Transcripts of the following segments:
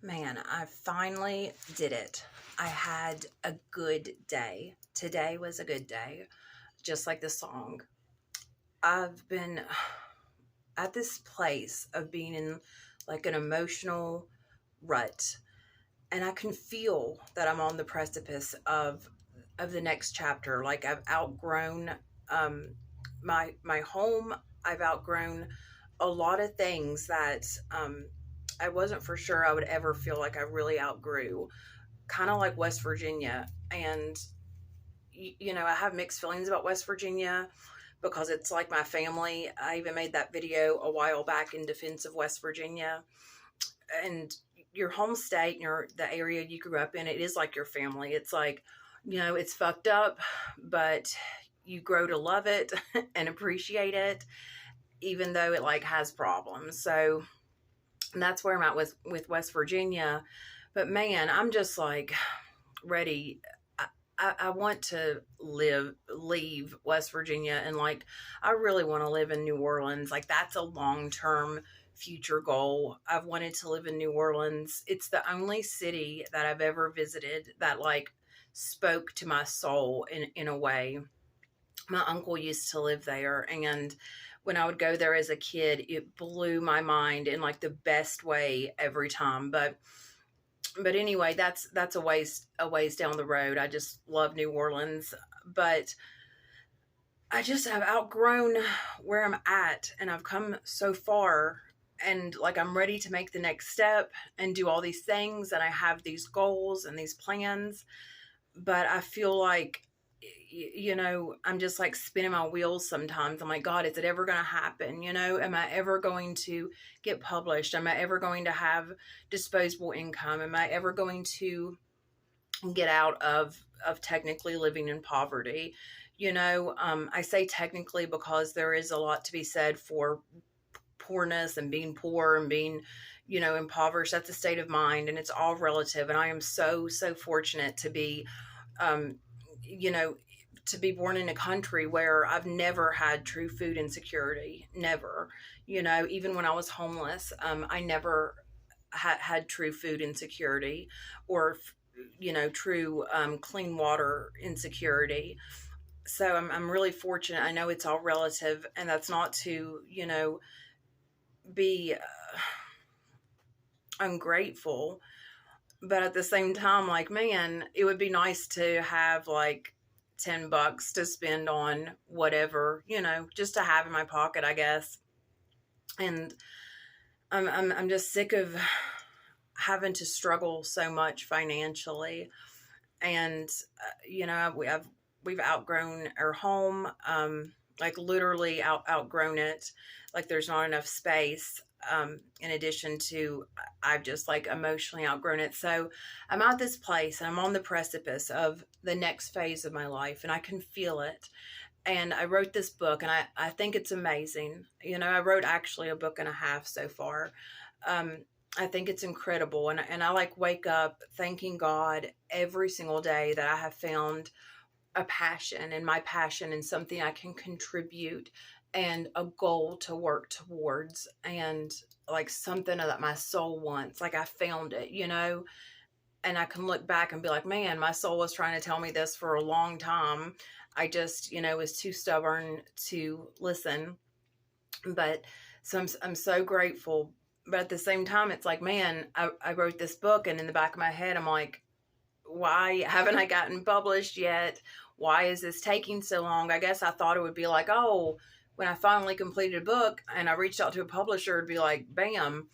Man, I finally did it. I had a good day. Today was a good day, just like the song. I've been at this place of being in like an emotional rut, and I can feel that I'm on the precipice of the next chapter. Like I've outgrown um my home. I've outgrown a lot of things that I wasn't for sure I would ever feel like I really outgrew, kind of like West Virginia. And, I have mixed feelings about West Virginia because it's like my family. I even made that video a while back in defense of West Virginia. And your home state and the area you grew up in, it is like your family. It's like, it's fucked up, but you grow to love it and appreciate it, even though it like has problems. So that's where I'm at with West Virginia. But man, I'm just like ready. I want to leave West Virginia, and like I really want to live in New Orleans. Like that's a long-term future goal. I've wanted to live in New Orleans. It's the only city that I've ever visited that like spoke to my soul in a way. My uncle used to live there, and when I would go there as a kid, it blew my mind in like the best way every time. But anyway, that's a ways down the road. I just love New Orleans, but I just have outgrown where I'm at, and I've come so far, and like I'm ready to make the next step and do all these things, and I have these goals and these plans, but I feel like I'm just like spinning my wheels sometimes. I'm like, God, is it ever going to happen? Am I ever going to get published? Am I ever going to have disposable income? Am I ever going to get out of technically living in poverty? I say technically because there is a lot to be said for poorness and being poor and being, impoverished. That's a state of mind, and it's all relative. And I am so, so fortunate to be, um, you know, to be born in a country where I've never had true food insecurity. Never. Even when I was homeless, I never had true food insecurity or, true clean water insecurity. So I'm really fortunate. I know it's all relative, and that's not to, be ungrateful. But at the same time, like, man, it would be nice to have like $10 to spend on whatever, just to have in my pocket, I guess. And I'm just sick of having to struggle so much financially. And we've outgrown our home, like literally outgrown it. Like there's not enough space. In addition to, I've just like emotionally outgrown it. So I'm at this place and I'm on the precipice of the next phase of my life, and I can feel it. And I wrote this book, and I think it's amazing. I wrote actually a book and a half so far. I think it's incredible. And I like wake up thanking God every single day that I have found a passion, and my passion, and something I can contribute, and a goal to work towards, and like something that my soul wants. Like I found it, and I can look back and be like, man, my soul was trying to tell me this for a long time. I just, was too stubborn to listen. But so I'm so grateful. But at the same time, it's like, man, I wrote this book, and in the back of my head, I'm like, why haven't I gotten published yet? Why is this taking so long? I guess I thought it would be like, oh, when I finally completed a book and I reached out to a publisher, it'd be like, bam,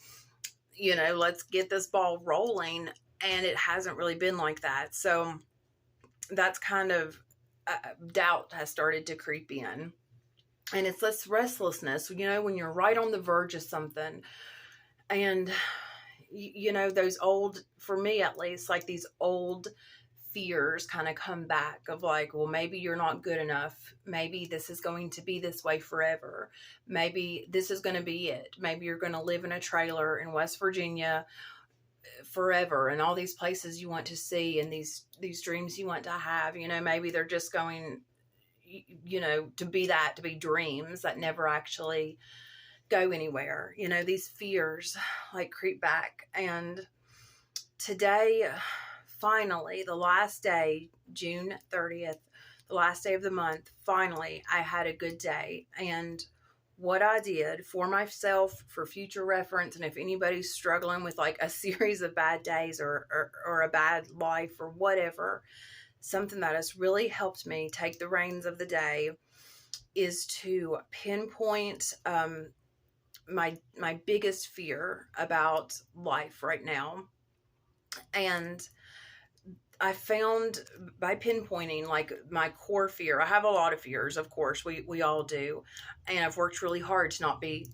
let's get this ball rolling. And it hasn't really been like that. So that's kind of doubt has started to creep in. And it's this restlessness, when you're right on the verge of something. And, those old, for me at least, like these old fears kind of come back of like, well, maybe you're not good enough. Maybe this is going to be this way forever. Maybe this is going to be it. Maybe you're going to live in a trailer in West Virginia forever, and all these places you want to see, and these dreams you want to have, maybe they're just going, to be dreams that never actually go anywhere. These fears like creep back, and today, finally, the last day, June 30th, the last day of the month, finally, I had a good day. And what I did for myself, for future reference, and if anybody's struggling with like a series of bad days or a bad life or whatever, something that has really helped me take the reins of the day is to pinpoint my biggest fear about life right now. And I found by pinpointing like my core fear, I have a lot of fears, of course, we all do. And I've worked really hard to not be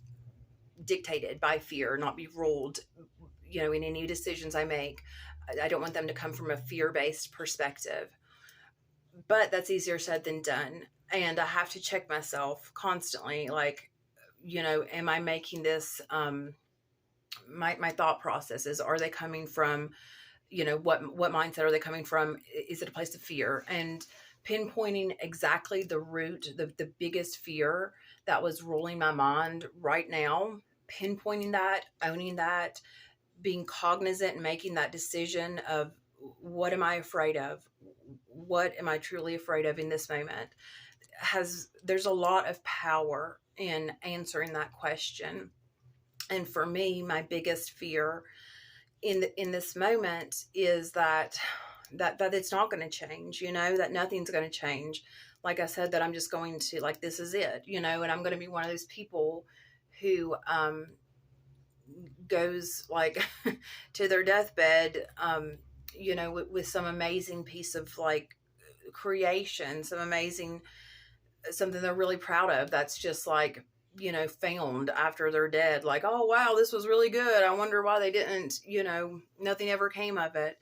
dictated by fear, not be ruled, in any decisions I make. I don't want them to come from a fear-based perspective. But that's easier said than done. And I have to check myself constantly, like, am I making this, my thought processes, are they coming from, what mindset are they coming from? Is it a place of fear? And pinpointing exactly the root, the biggest fear that was ruling my mind right now, pinpointing that, owning that, being cognizant and making that decision of what am I afraid of? What am I truly afraid of in this moment? There's a lot of power in answering that question. And for me, my biggest fear in this moment is that it's not going to change, that nothing's going to change. Like I said, that I'm just going to, like, this is it, and I'm going to be one of those people who goes like to their deathbed, with some amazing piece of like creation, something they're really proud of. That's just like, found after they're dead. Like, oh, wow, this was really good. I wonder why they didn't, nothing ever came of it.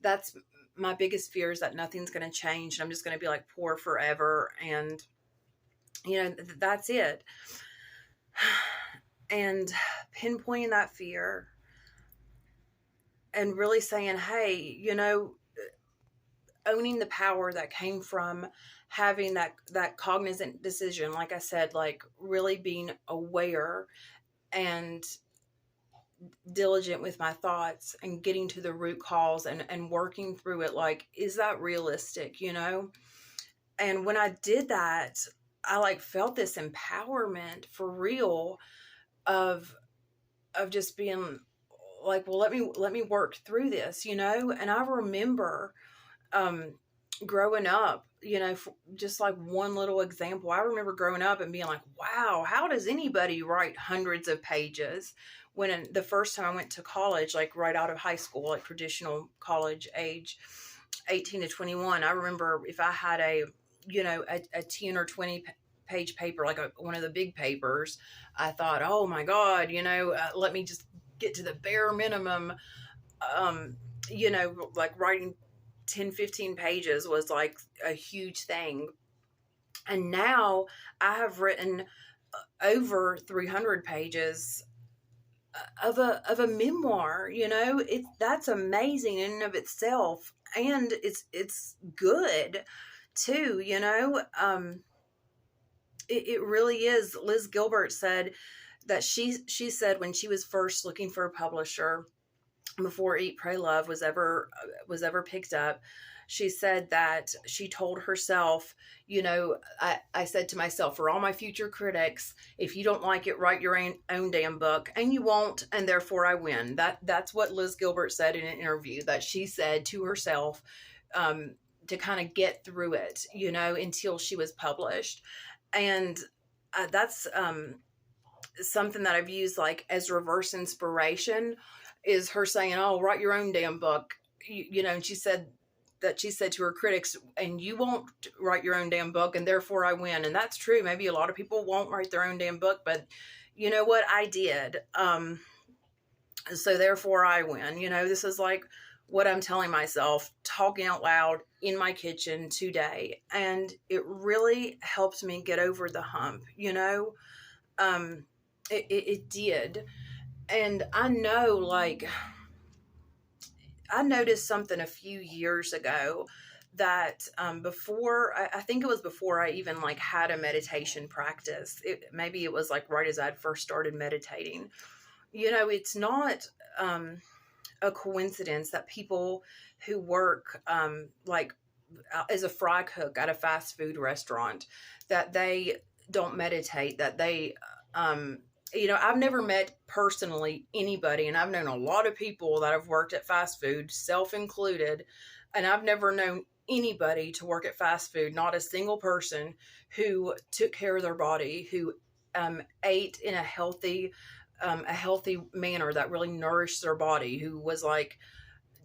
That's my biggest fear, is that nothing's going to change. And I'm just going to be like poor forever. And, that's it. And pinpointing that fear and really saying, hey, owning the power that came from having that cognizant decision, like I said, like really being aware and diligent with my thoughts and getting to the root cause and working through it. Like, is that realistic, And when I did that, I like felt this empowerment for real of just being like, well, let me work through this, And I remember growing up, just like one little example, I remember growing up and being like, wow, how does anybody write hundreds of pages? The first time I went to college, like right out of high school, like traditional college age, 18 to 21, I remember if I had a 10 or 20 page paper, like one of the big papers, I thought, oh my God, let me just get to the bare minimum. Like writing 10, 15 pages was like a huge thing. And now I have written over 300 pages of a memoir, that's amazing in and of itself. And it's good too, it really is. Liz Gilbert said that she said when she was first looking for a publisher before Eat, Pray, Love was ever picked up, she said that she told herself, I said to myself, for all my future critics, if you don't like it, write your own damn book, and you won't, and therefore I win. That's what Liz Gilbert said in an interview, that she said to herself to kind of get through it, until she was published. And that's something that I've used like as reverse inspiration, is her saying, oh, write your own damn book, and she said to her critics, and you won't write your own damn book, and therefore I win. And that's true. Maybe a lot of people won't write their own damn book, but you know what? I did. So therefore I win. This is like what I'm telling myself, talking out loud in my kitchen today. And it really helped me get over the hump, it did. And I know, like, I noticed something a few years ago that before, I think it was before I even like had a meditation practice. Maybe it was like right as I'd first started meditating. It's not a coincidence that people who work like as a fry cook at a fast food restaurant, that they don't meditate, that they I've never met personally anybody, and I've known a lot of people that have worked at fast food, self included, and I've never known anybody to work at fast food, not a single person, who took care of their body, who ate in a healthy manner that really nourished their body, who was like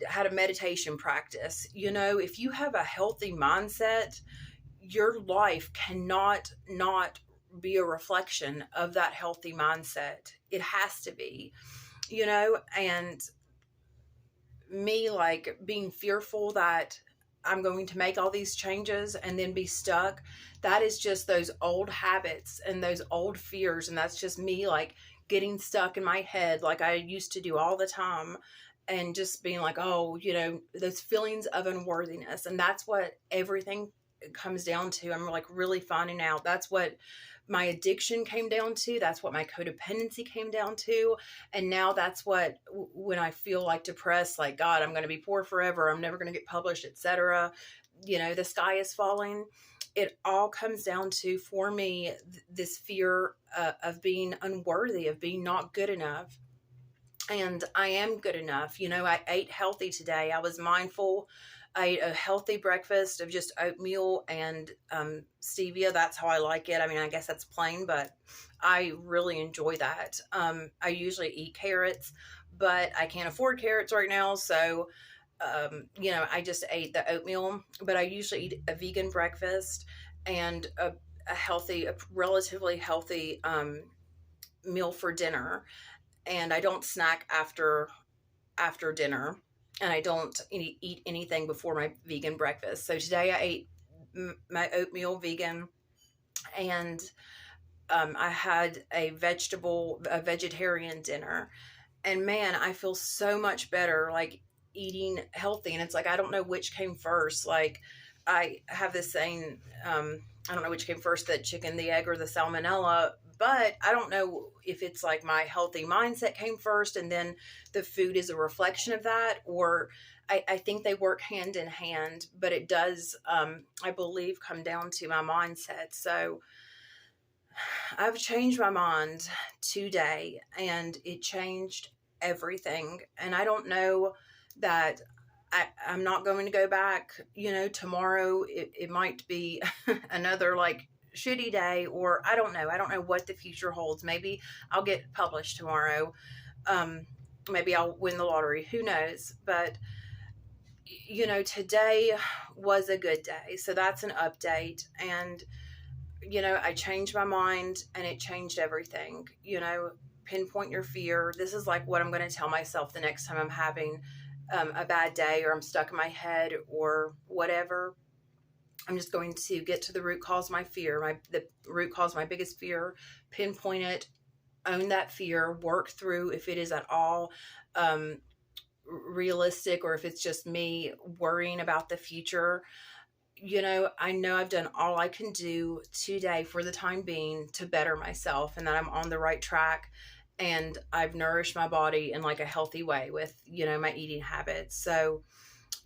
had a meditation practice. If you have a healthy mindset, your life cannot not be a reflection of that healthy mindset. It has to be, and me like being fearful that I'm going to make all these changes and then be stuck. That is just those old habits and those old fears. And that's just me like getting stuck in my head like I used to do all the time, and just being like, oh, those feelings of unworthiness. And that's what everything comes down to. I'm like really finding out that's what my addiction came down to. That's what my codependency came down to. And now that's what, when I feel like depressed, like, God, I'm going to be poor forever, I'm never going to get published, etc., the sky is falling. It all comes down to, for me, this fear of being unworthy, of being not good enough. And I am good enough. I ate healthy today. I was mindful. I ate a healthy breakfast of just oatmeal and stevia. That's how I like it. I mean, I guess that's plain, but I really enjoy that. I usually eat carrots, but I can't afford carrots right now. So, I just ate the oatmeal, but I usually eat a vegan breakfast and a relatively healthy meal for dinner. And I don't snack after dinner, and I don't eat anything before my vegan breakfast. So today I ate my oatmeal vegan, and I had a vegetarian dinner, and man, I feel so much better like eating healthy. And it's like, I don't know which came first. Like, I have this saying, I don't know which came first, the chicken, the egg, or the salmonella, but I don't know if it's like my healthy mindset came first and then the food is a reflection of that, or I think they work hand in hand, but it does, I believe, come down to my mindset. So I've changed my mind today, and it changed everything. And I don't know that I'm not going to go back. Tomorrow it might be another like shitty day, or I don't know. I don't know what the future holds. Maybe I'll get published tomorrow. Maybe I'll win the lottery. Who knows? But today was a good day. So that's an update. And I changed my mind, and it changed everything. Pinpoint your fear. This is like what I'm going to tell myself the next time I'm having a bad day, or I'm stuck in my head, or whatever. I'm just going to get to the root cause of my fear, the root cause of my biggest fear, pinpoint it, own that fear, work through if it is at all realistic, or if it's just me worrying about the future. I know I've done all I can do today for the time being to better myself, and that I'm on the right track, and I've nourished my body in like a healthy way with, my eating habits. So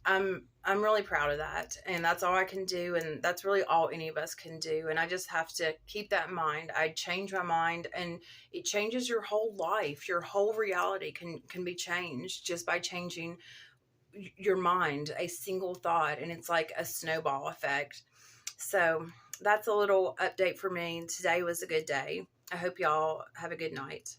I'm really proud of that, and that's all I can do, and that's really all any of us can do. And I just have to keep that in mind. I change my mind, and it changes your whole life. Your whole reality can be changed just by changing your mind, a single thought, and it's like a snowball effect. So that's a little update for me. Today was a good day. I hope y'all have a good night.